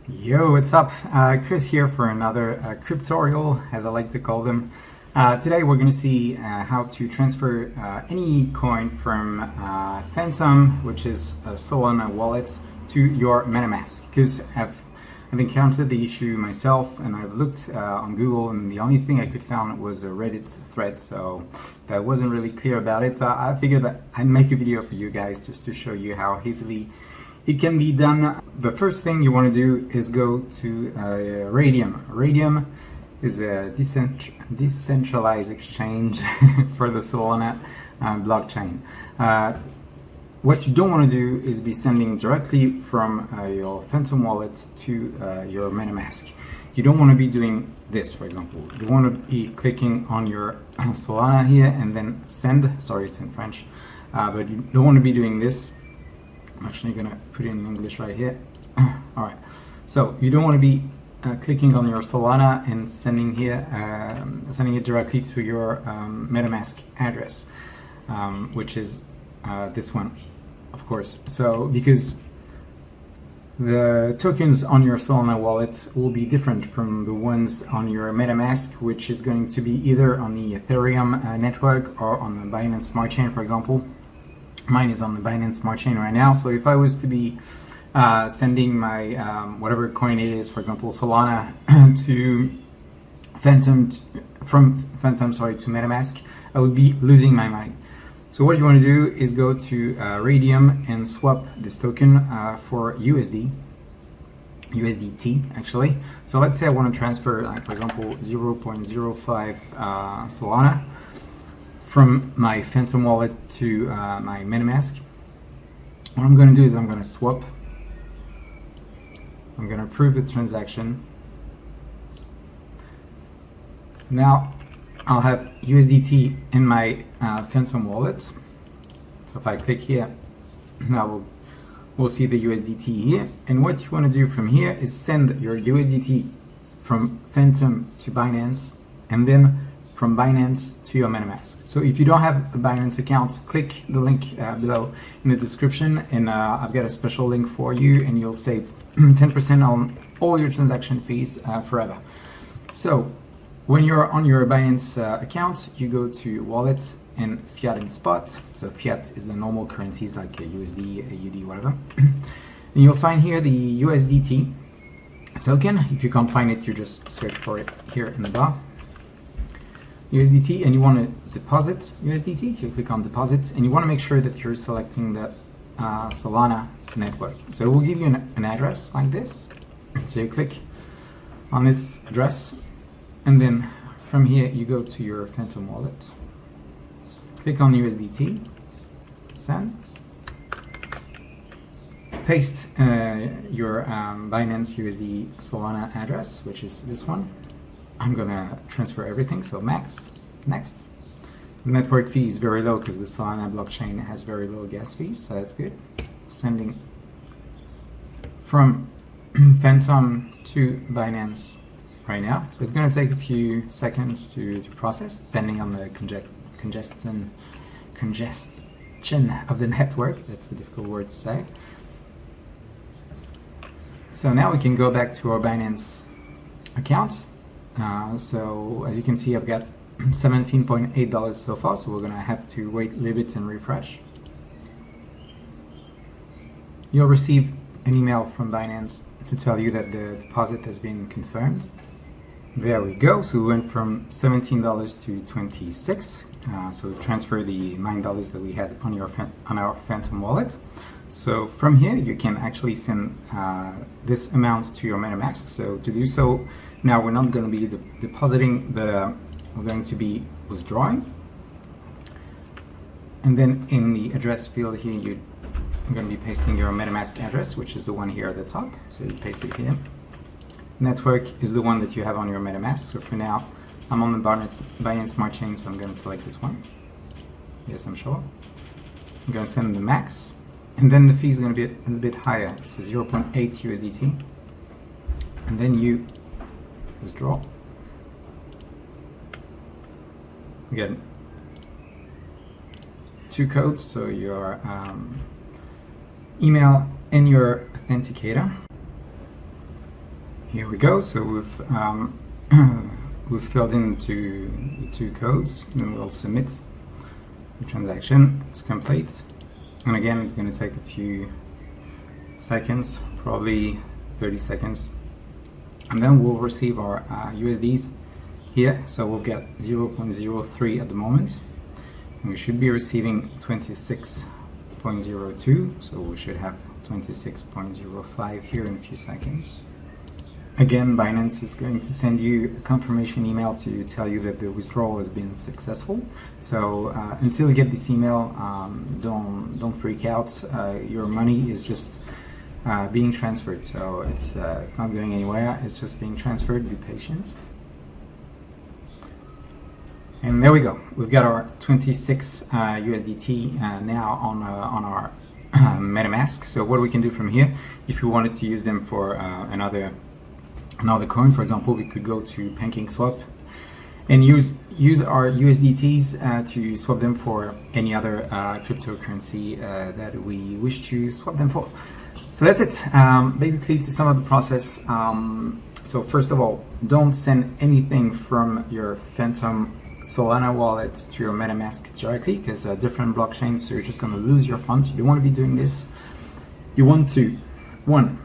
Yo, what's up? Chris here for another cryptorial, as I like to call them. Today we're going to see how to transfer any coin from Phantom, which is a Solana wallet, to your Metamask. Because I've encountered the issue myself, and I've looked on Google, and the only thing I could find was a Reddit thread, so that wasn't really clear about it. So I figured that I'd make a video for you guys just to show you how easily it can be done. The first thing you want to do is go to Raydium. Raydium is a decentralized exchange for the Solana blockchain. What you don't want to do is be sending directly from your Phantom wallet to your Metamask. You don't want to be doing this, for example. You want to be clicking on your Solana here and then send. Sorry, it's in French, but you don't want to be doing this. I'm actually going to put it in English right here. All right, so you don't want to be clicking on your Solana and sending it directly to your MetaMask address, which is this one, of course. So because the tokens on your Solana wallet will be different from the ones on your MetaMask, which is going to be either on the Ethereum network or on the Binance Smart Chain, for example. Mine is on the Binance Smart Chain right now, so if I was to be sending my whatever coin it is, for example Solana, to from Phantom, to MetaMask, I would be losing my money. So what you want to do is go to Raydium and swap this token for USDT actually. So let's say I want to transfer, for example, 0.05 Solana from my Phantom wallet to my MetaMask. What I'm going to do is I'm going to swap. I'm going to approve the transaction. Now I'll have USDT in my Phantom wallet. So if I click here, now we'll see the USDT here. And what you want to do from here is send your USDT from Phantom to Binance, and then from Binance to your MetaMask. So if you don't have a Binance account, click the link below in the description, and I've got a special link for you, and you'll save 10% on all your transaction fees forever. So when you're on your Binance account, you go to Wallet and Fiat and Spot. So Fiat is the normal currencies like USD, AUD, whatever. And you'll find here the USDT token. If you can't find it, you just search for it here in the bar. USDT, and you want to deposit USDT, so you click on deposits, and you want to make sure that you're selecting the Solana network. So it will give you an address like this. So you click on this address, and then from here you go to your Phantom wallet, click on USDT, send, paste your Binance USD Solana address, which is this one. I'm gonna transfer everything, so max, next. The network fee is very low because the Solana blockchain has very low gas fees, so that's good. Sending from Phantom to Binance right now, so it's gonna take a few seconds to process, depending on the congestion of the network. That's a difficult word to say. So now we can go back to our Binance account. So as you can see, I've got $17.8 so far, so we're gonna have to wait a little bit and refresh. You'll receive an email from Binance to tell you that the deposit has been confirmed. There we go. So we went from $17 to 26. So we've transferred the $9 that we had on our Phantom wallet. So from here you can actually send this amount to your MetaMask. So to do so, now we're not going to be depositing, we're going to be withdrawing. And then in the address field here, you're going to be pasting your MetaMask address, which is the one here at the top. So you paste it here. Network is the one that you have on your MetaMask. So for now, I'm on the Binance Smart Chain, so I'm going to select this one. Yes, I'm sure. I'm going to send the max. And then the fee is going to be a little bit higher. It's 0.8 USDT. And then you withdraw. You get 2 codes, so your email and your authenticator. Here we go. So we've filled in two codes, and we'll submit the transaction. It's complete, and again, it's going to take a few seconds, probably 30 seconds, and then we'll receive our USDs here. So we'll get 0.03 at the moment, and we should be receiving 26.02, so we should have 26.05 here in a few seconds. Again, Binance is going to send you a confirmation email to tell you that the withdrawal has been successful. So until you get this email, don't freak out. Your money is just being transferred, so it's not going anywhere. It's just being transferred. Be patient. And there we go. We've got our 26 USDT now on our Metamask. So what we can do from here, if we wanted to use them for another coin, for example, we could go to PancakeSwap and use our USDTs to swap them for any other cryptocurrency that we wish to swap them for. So that's it. Basically, to sum up the process, so first of all, don't send anything from your Phantom Solana wallet to your Metamask directly, because different blockchains, so you're just going to lose your funds. You don't want to be doing this. You want to, one,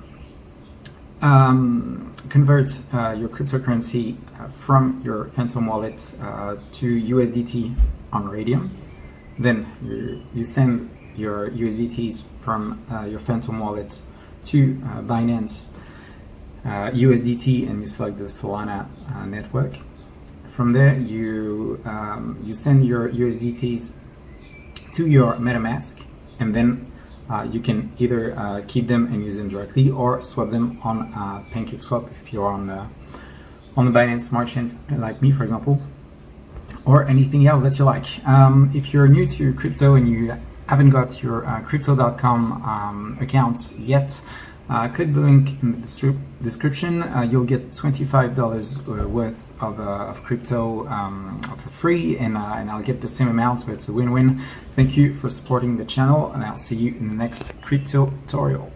convert your cryptocurrency from your Phantom wallet to USDT on Raydium. Then you send your USDTs from your Phantom wallet to Binance USDT, and you select the Solana network. From there, you send your USDTs to your MetaMask, and then you can either keep them and use them directly, or swap them on PancakeSwap if you're on the Binance Smart Chain, like me, for example, or anything else that you like. If you're new to crypto and you haven't got your Crypto.com account yet, click the link in the description. You'll get $25 worth of crypto for free, and I'll get the same amount, so it's a win-win. Thank you for supporting the channel, and I'll see you in the next crypto tutorial.